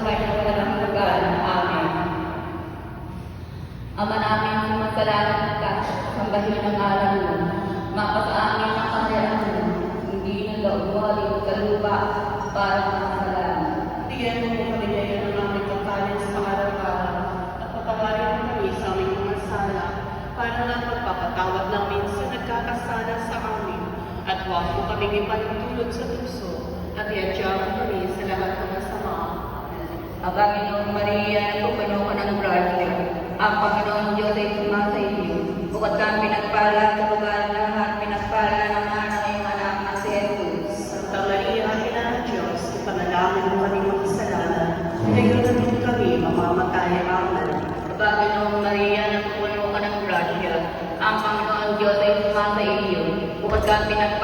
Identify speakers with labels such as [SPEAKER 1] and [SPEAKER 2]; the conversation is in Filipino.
[SPEAKER 1] sa kanyang walang hanggan. Amen. Ama namin, sumasalamat ka, sambahin ang ngalan mo, mapasa amin ang kaharian mo, hindi ng laumali sa lupa para masalamat.
[SPEAKER 2] Bigyan mo po kami ngayon ng aming pagkain sa araw-araw at patawarin mo kami sa aming mga sala para na pagpapatawad namin sa nagkakasala sa amin at huwag mo kaming ipantulot sa puso at iadya mo kami sa lahat ng masama.
[SPEAKER 1] Ang Panginoong Maria, pupuno ka ng grasya, ang Panginoong Diyos ay sumasa iyo. Bukod kang pinagpala sa lugar lahat, pinagpala ng anak iyong anak na si Jesus.
[SPEAKER 2] Santa Maria, Ina ng Diyos, ipanalangin mo kami makasalanan, ngayon na din kami mamamatay. Amen.
[SPEAKER 1] Ang Panginoong Maria, pupuno ka ng grasya, ang Panginoong Diyos ay sumasa iyo. Bukod kang pinagpala